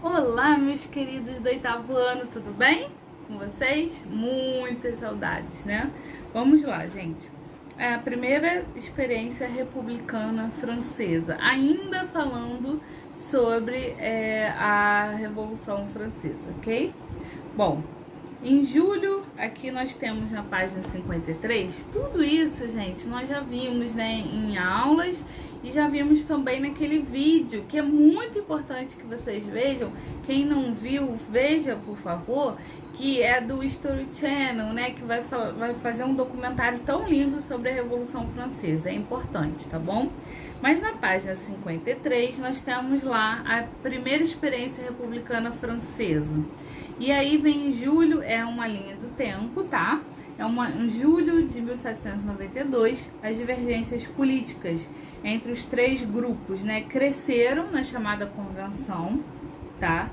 Olá, meus queridos do oitavo ano, tudo bem com vocês? Muitas saudades, né? Vamos lá, gente. É a primeira experiência republicana francesa, ainda falando sobre a Revolução Francesa, ok? Bom, em julho, aqui nós temos na página 53, tudo isso, gente, nós já vimos, né, em aulas e já vimos também naquele vídeo, que é muito importante que vocês vejam. Quem não viu, veja, por favor, que é do History Channel, né, que vai fazer um documentário tão lindo sobre a Revolução Francesa, é importante, tá bom? Mas na página 53, nós temos lá a primeira experiência republicana francesa. E aí vem em julho, é uma linha do tempo, tá? Em julho de 1792, as divergências políticas entre os três grupos, né, cresceram na chamada convenção, tá?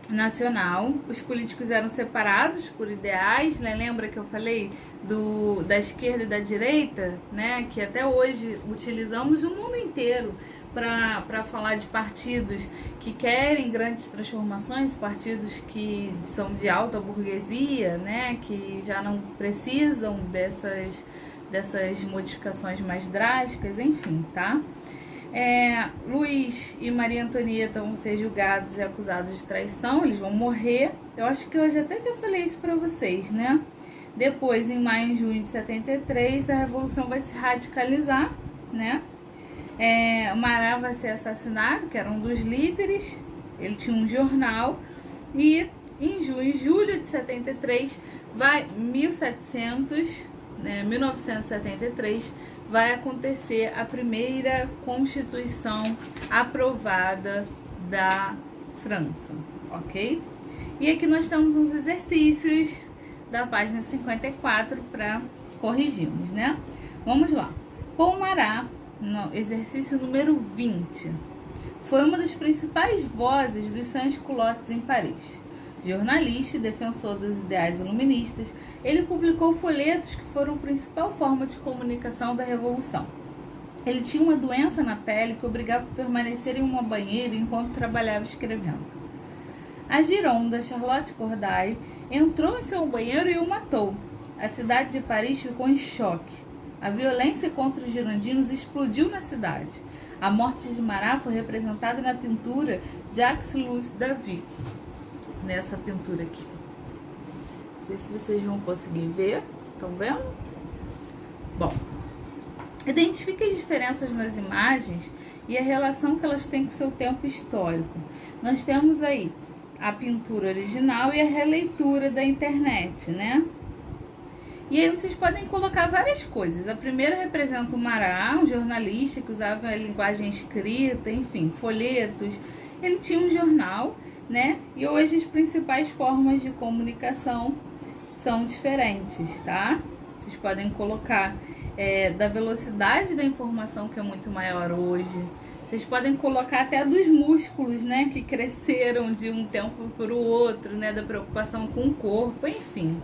Nacional. Os políticos eram separados por ideais, né? Lembra que eu falei da esquerda e da direita, né? Que até hoje utilizamos no mundo inteiro para falar de partidos que querem grandes transformações, partidos que são de alta burguesia, né, que já não precisam dessas modificações mais drásticas, enfim, tá? Luiz e Maria Antonieta vão ser julgados e acusados de traição, eles vão morrer. Eu acho que hoje até já falei isso para vocês, né? Depois, em maio e junho de 73, a Revolução vai se radicalizar, né? Marat vai ser assassinado, que era um dos líderes, ele tinha um jornal, e em julho de 73, 1973, vai acontecer a primeira Constituição aprovada da França, ok? E aqui nós temos uns exercícios da página 54 para corrigirmos, né? Vamos lá. Paul Marat, no exercício número 20, foi uma das principais vozes dos sans-culottes em Paris. Jornalista e defensor dos ideais iluministas, ele publicou folhetos que foram a principal forma de comunicação da Revolução. Ele tinha uma doença na pele que obrigava a permanecer em uma banheira enquanto trabalhava escrevendo. A Gironda, Charlotte Corday, entrou em seu banheiro e o matou. A cidade de Paris ficou em choque. A violência contra os girondinos explodiu na cidade. A morte de Marat foi representada na pintura Jacques-Louis David. Nessa pintura aqui. Não sei se vocês vão conseguir ver. Estão vendo? Bom. Identifique as diferenças nas imagens e a relação que elas têm com o seu tempo histórico. Nós temos aí a pintura original e a releitura da internet, né? E aí vocês podem colocar várias coisas. A primeira representa o Marat, um jornalista que usava a linguagem escrita, enfim, folhetos. Ele tinha um jornal, né? E hoje as principais formas de comunicação são diferentes, tá? Vocês podem colocar da velocidade da informação, que é muito maior hoje. Vocês podem colocar até dos músculos, né? Que cresceram de um tempo para o outro, né? Da preocupação com o corpo, enfim.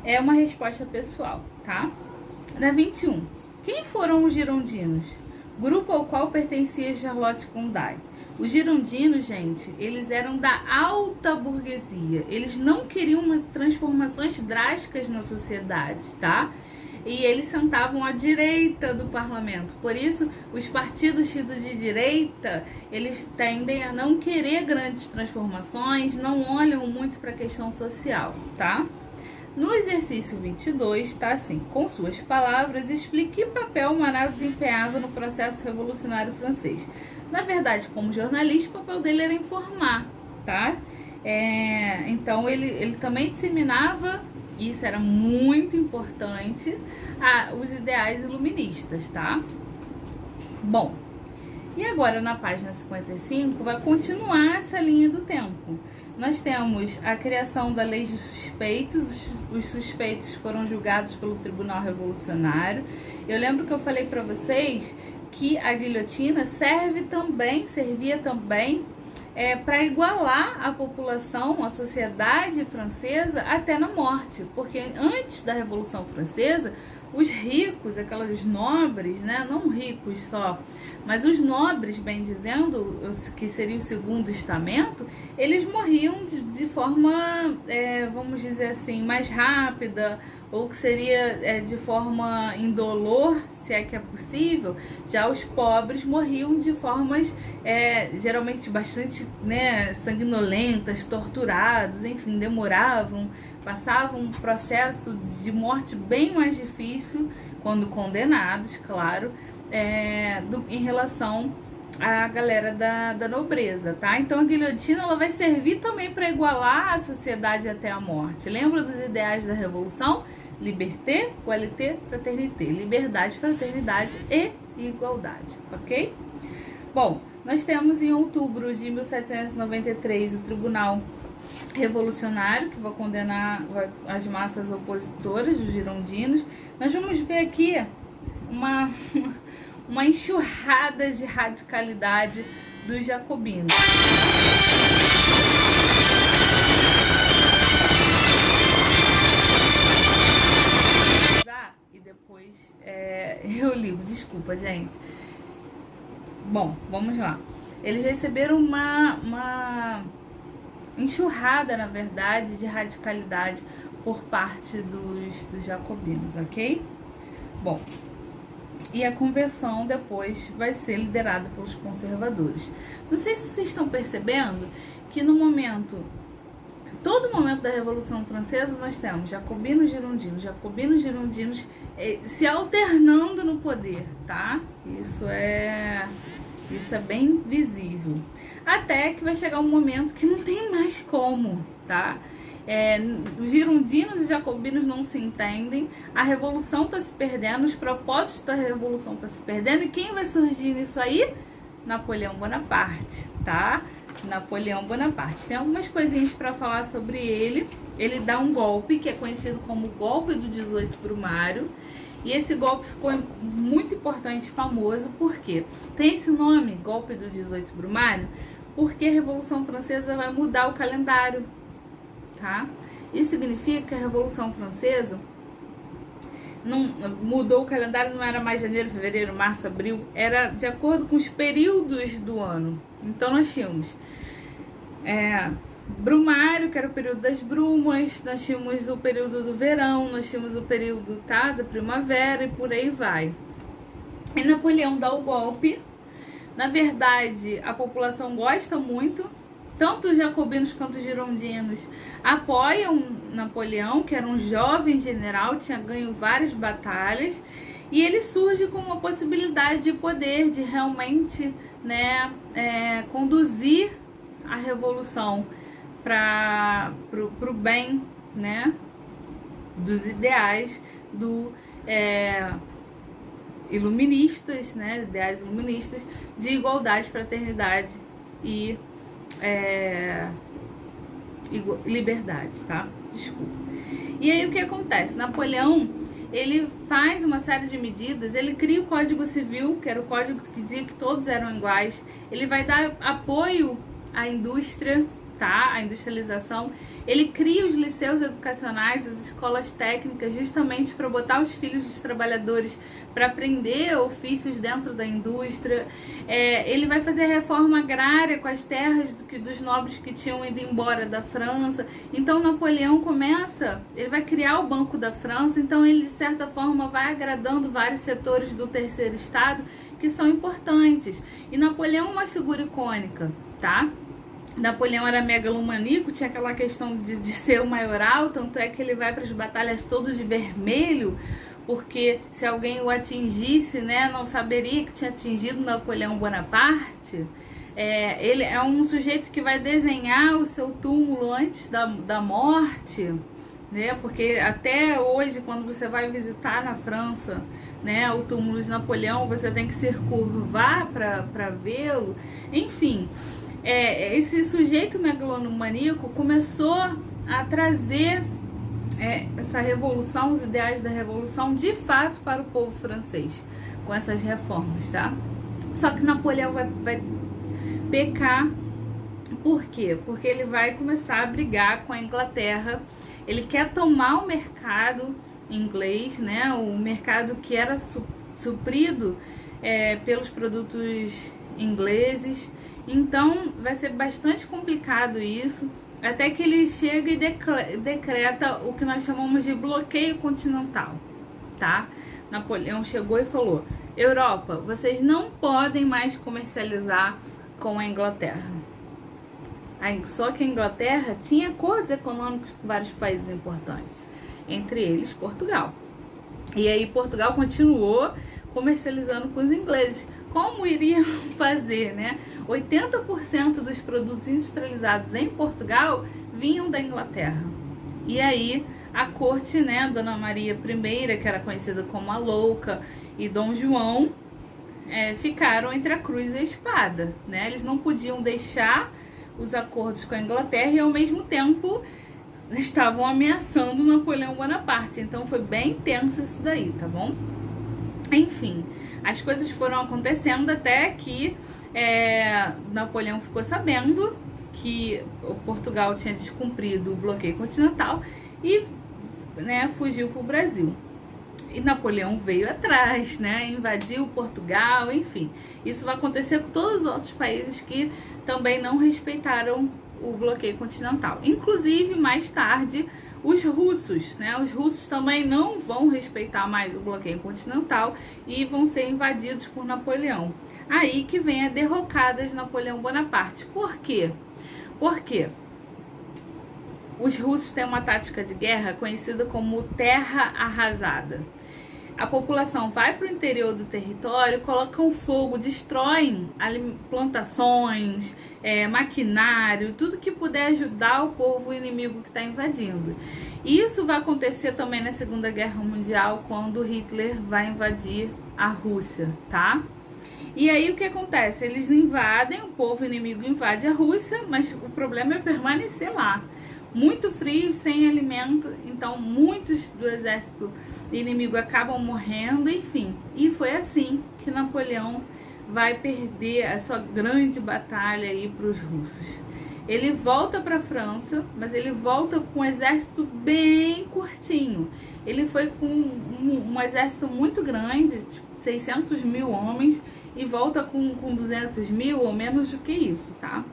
É uma resposta pessoal, tá? Na 21. Quem foram os girondinos? Grupo ao qual pertencia Charlotte Corday. Os girondinos, gente, eles eram da alta burguesia. Eles não queriam transformações drásticas na sociedade, tá? E eles sentavam à direita do parlamento. Por isso, os partidos tidos de direita, eles tendem a não querer grandes transformações, não olham muito para a questão social, tá? No exercício 22, tá assim: com suas palavras, explique que papel Marat desempenhava no processo revolucionário francês. Na verdade, como jornalista, o papel dele era informar, tá? Então, ele também disseminava, isso era muito importante, os ideais iluministas, tá? Bom, e agora na página 55 vai continuar essa linha do tempo. Nós temos a criação da lei de suspeitos. Os suspeitos foram julgados pelo Tribunal Revolucionário. Eu lembro que eu falei para vocês que a guilhotina servia também para igualar a população, a sociedade francesa até na morte, porque antes da Revolução Francesa os ricos, aquelas nobres, né, não ricos só, mas os nobres, bem dizendo, que seria o segundo estamento, eles morriam de forma, vamos dizer assim, mais rápida, ou que seria de forma indolor, se é que é possível. Já os pobres morriam de formas geralmente bastante, né, sanguinolentas, torturados, enfim, demoravam, passavam um processo de morte bem mais difícil, quando condenados, claro, em relação à galera da nobreza, tá? Então a guilhotina ela vai servir também para igualar a sociedade até a morte. Lembra dos ideais da Revolução? Liberté, égalité, fraternité. Liberdade, fraternidade e igualdade, ok? Bom, nós temos em outubro de 1793 o Tribunal Revolucionário, que vai condenar as massas opositoras dos girondinos. Nós vamos ver aqui uma enxurrada de radicalidade dos jacobinos. E depois eu ligo, desculpa, gente. Bom, vamos lá. Eles receberam uma enxurrada, na verdade, de radicalidade por parte dos jacobinos, ok? Bom, e a conversão depois vai ser liderada pelos conservadores. Não sei se vocês estão percebendo que todo momento da Revolução Francesa nós temos jacobinos, girondinos se alternando no poder, tá? Isso é bem visível. Até que vai chegar um momento que não tem mais como, tá? Os girondinos e jacobinos não se entendem, a revolução está se perdendo, os propósitos da revolução estão se perdendo, e quem vai surgir nisso aí? Napoleão Bonaparte, tá? Napoleão Bonaparte. Tem algumas coisinhas para falar sobre ele. Ele dá um golpe que é conhecido como golpe do 18 Brumário. E esse golpe ficou muito importante e famoso, porque tem esse nome, golpe do 18 Brumário, porque a Revolução Francesa vai mudar o calendário, tá? Isso significa que a Revolução Francesa não mudou o calendário, não era mais janeiro, fevereiro, março, abril, era de acordo com os períodos do ano. Então nós tínhamos Brumário, que era o período das brumas, nós tínhamos o período do verão, nós tínhamos o período, tá, da primavera, e por aí vai. E Napoleão dá o golpe. Na verdade, a população gosta muito, tanto os jacobinos quanto os girondinos apoiam Napoleão, que era um jovem general, tinha ganho várias batalhas, e ele surge com uma possibilidade de poder, de realmente, né, conduzir a revolução para o bem, né, dos ideais iluministas, né, ideais iluministas de igualdade, fraternidade e liberdade, tá? Desculpa. E aí o que acontece? Napoleão, ele faz uma série de medidas, ele cria o Código Civil, que era o código que dizia que todos eram iguais, ele vai dar apoio à indústria, tá? A industrialização. Ele cria os liceus educacionais, as escolas técnicas, justamente para botar os filhos dos trabalhadores para aprender ofícios dentro da indústria. Ele vai fazer a reforma agrária com as terras dos nobres que tinham ido embora da França. Então Napoleão ele vai criar o Banco da França, então ele de certa forma vai agradando vários setores do terceiro estado que são importantes. E Napoleão é uma figura icônica, tá? Napoleão era megalomaníaco, tinha aquela questão de ser o maioral, tanto é que ele vai para as batalhas todo de vermelho, porque se alguém o atingisse, né, não saberia que tinha atingido Napoleão Bonaparte. Ele é um sujeito que vai desenhar o seu túmulo antes da morte, né, porque até hoje, quando você vai visitar na França, né, o túmulo de Napoleão, você tem que se curvar para vê-lo, enfim. Esse sujeito megalomaníaco começou a trazer essa revolução, os ideais da revolução, de fato para o povo francês, com essas reformas, tá? Só que Napoleão vai pecar. Por quê? Porque ele vai começar a brigar com a Inglaterra, ele quer tomar o mercado, inglês, né? O mercado que era suprido pelos produtos ingleses. Então vai ser bastante complicado isso, até que ele chega e decreta o que nós chamamos de bloqueio continental, tá? Napoleão chegou e falou: Europa, vocês não podem mais comercializar com a Inglaterra. Só que a Inglaterra tinha acordos econômicos com vários países importantes, entre eles Portugal. E aí Portugal continuou comercializando com os ingleses. Como iriam fazer, né? 80% dos produtos industrializados em Portugal vinham da Inglaterra. E aí a corte, né, Dona Maria I, que era conhecida como a Louca, e Dom João ficaram entre a cruz e a espada, né? Eles não podiam deixar os acordos com a Inglaterra e ao mesmo tempo estavam ameaçando Napoleão Bonaparte. Então foi bem tenso isso daí, tá bom? Enfim, as coisas foram acontecendo até que Napoleão ficou sabendo que Portugal tinha descumprido o bloqueio continental e, né, fugiu para o Brasil. E Napoleão veio atrás, né, invadiu Portugal, enfim. Isso vai acontecer com todos os outros países que também não respeitaram o bloqueio continental. Inclusive, mais tarde, os russos, né? Os russos também não vão respeitar mais o bloqueio continental e vão ser invadidos por Napoleão. Aí que vem a derrocada de Napoleão Bonaparte. Por quê? Porque os russos têm uma tática de guerra conhecida como terra arrasada. A população vai para o interior do território, colocam fogo, destroem plantações, maquinário, tudo que puder ajudar o povo inimigo que está invadindo. E isso vai acontecer também na Segunda Guerra Mundial, quando Hitler vai invadir a Rússia, tá? E aí o que acontece? Eles invadem, o povo inimigo invade a Rússia, mas o problema é permanecer lá. Muito frio, sem alimento, então muitos do exército inimigo acabam morrendo, enfim. E foi assim que Napoleão vai perder a sua grande batalha aí para os russos. Ele volta para a França, mas ele volta com um exército bem curtinho. Ele foi com um exército muito grande, tipo 600 mil homens, e volta com 200 mil ou menos do que isso, tá?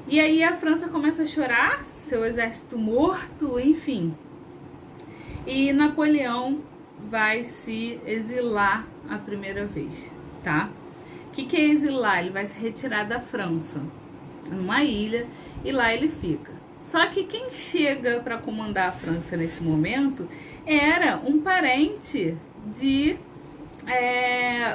E aí a França começa a chorar, seu exército morto, enfim. E Napoleão vai se exilar a primeira vez, tá? O que é exilar? Ele vai se retirar da França, numa ilha, e lá ele fica. Só que quem chega para comandar a França nesse momento era um parente de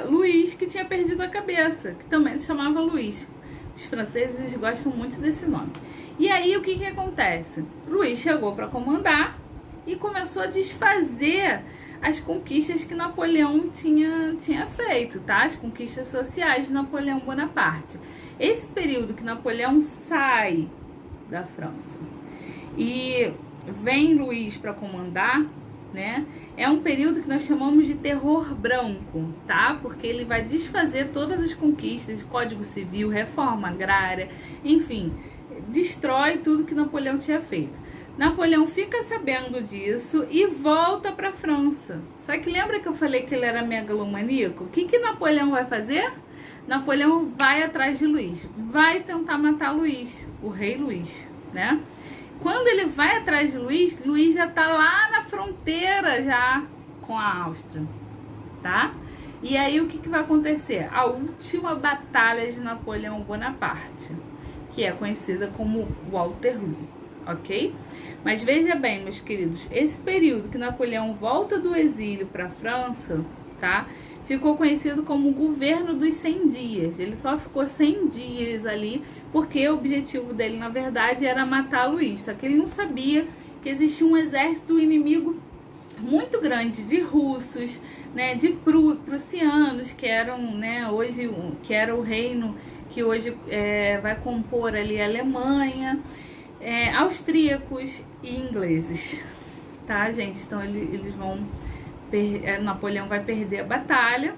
Luís, que tinha perdido a cabeça, que também se chamava Luís. Os franceses gostam muito desse nome. E aí o que acontece? Luís chegou para comandar e começou a desfazer as conquistas que Napoleão tinha feito, tá? As conquistas sociais de Napoleão Bonaparte. Esse período que Napoleão sai da França e vem Luís para comandar, né? É um período que nós chamamos de terror branco, tá? Porque ele vai desfazer todas as conquistas, Código Civil, reforma agrária, enfim, destrói tudo que Napoleão tinha feito. Napoleão fica sabendo disso e volta para a França. Só que lembra que eu falei que ele era megalomaníaco? O que Napoleão vai fazer? Napoleão vai atrás de Luís, vai tentar matar Luís, o rei Luís, né? Quando ele vai atrás de Luís, Luís já tá lá na fronteira já com a Áustria, tá? E aí o que vai acontecer? A última batalha de Napoleão Bonaparte, que é conhecida como Waterloo, ok? Mas veja bem, meus queridos, esse período que Napoleão volta do exílio para a França, tá? Ficou conhecido como o governo dos 100 dias. Ele só ficou 100 dias ali, porque o objetivo dele, na verdade, era matar Luís. Só que ele não sabia que existia um exército inimigo muito grande de russos, né, de prussianos, que eram, né, hoje, que era o reino que hoje vai compor ali a Alemanha, austríacos e ingleses, tá, gente? Então eles vão Napoleão vai perder a batalha,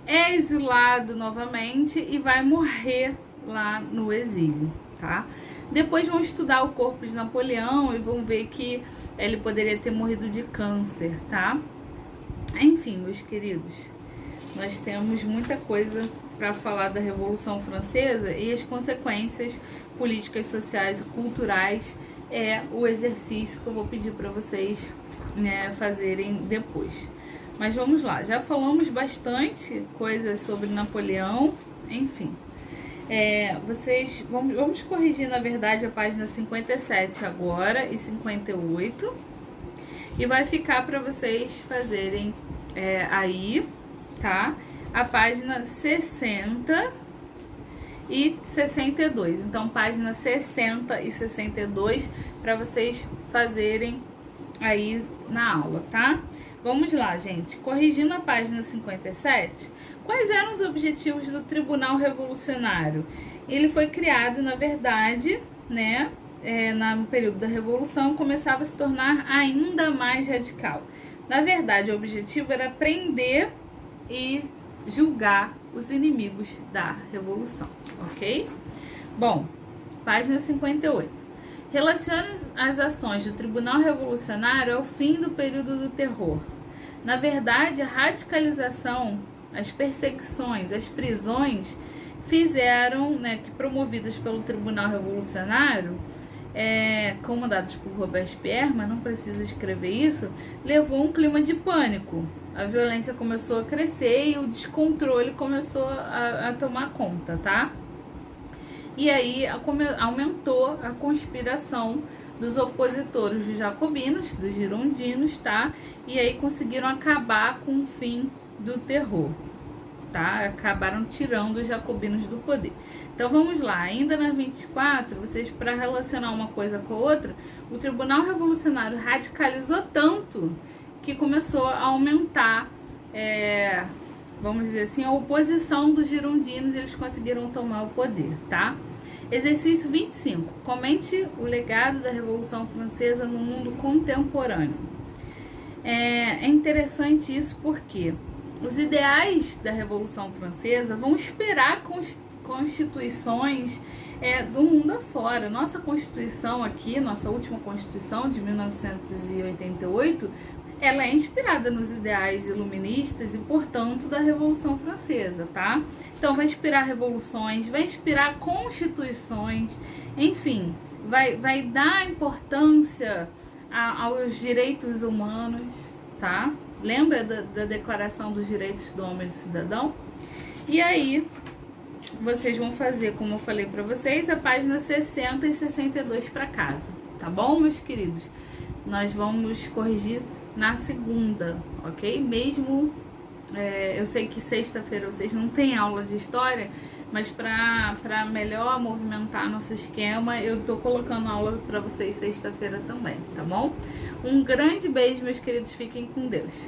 é exilado novamente e vai morrer lá no exílio, tá? Depois vão estudar o corpo de Napoleão e vão ver que ele poderia ter morrido de câncer, tá? Enfim, meus queridos, nós temos muita coisa para falar da Revolução Francesa e as consequências políticas, sociais e culturais é o exercício que eu vou pedir para vocês, né, fazerem depois. Mas vamos lá, já falamos bastante coisas sobre Napoleão, enfim. Vamos corrigir, na verdade, a página 57 agora e 58. E vai ficar para vocês fazerem aí, tá? A página 60 e 62. Então, página 60 e 62 para vocês fazerem aí na aula, tá? Vamos lá, gente. Corrigindo a página 57, quais eram os objetivos do Tribunal Revolucionário? Ele foi criado, na verdade, né, no período da Revolução, começava a se tornar ainda mais radical. Na verdade, o objetivo era prender e julgar os inimigos da Revolução, ok? Bom, página 58. Relaciona as ações do Tribunal Revolucionário ao fim do período do terror. Na verdade, a radicalização, as perseguições, as prisões fizeram, né, que promovidas pelo Tribunal Revolucionário, comandados por Robespierre, mas não precisa escrever isso, levou um clima de pânico. A violência começou a crescer e o descontrole começou a tomar conta, tá? E aí aumentou a conspiração dos opositores dos jacobinos, dos girondinos, tá? E aí conseguiram acabar com o fim do terror, tá? Acabaram tirando os jacobinos do poder. Então vamos lá, ainda na 24, vocês, para relacionar uma coisa com a outra, o Tribunal Revolucionário radicalizou tanto que começou a aumentar, vamos dizer assim, a oposição dos girondinos, e eles conseguiram tomar o poder, tá? Exercício 25. Comente o legado da Revolução Francesa no mundo contemporâneo. É interessante isso porque os ideais da Revolução Francesa vão inspirar constituições do mundo afora. Nossa Constituição aqui, nossa última Constituição de 1988, ela é inspirada nos ideais iluministas e, portanto, da Revolução Francesa, tá? Então, vai inspirar revoluções, vai inspirar constituições, enfim, vai dar importância aos direitos humanos, tá? Lembra da Declaração dos Direitos do Homem e do Cidadão? E aí, vocês vão fazer, como eu falei para vocês, a página 60 e 62 para casa, tá bom, meus queridos? Nós vamos corrigir na segunda, ok? Mesmo, eu sei que sexta-feira vocês não têm aula de história, mas para melhor movimentar nosso esquema, eu tô colocando aula para vocês sexta-feira também, tá bom? Um grande beijo, meus queridos, fiquem com Deus.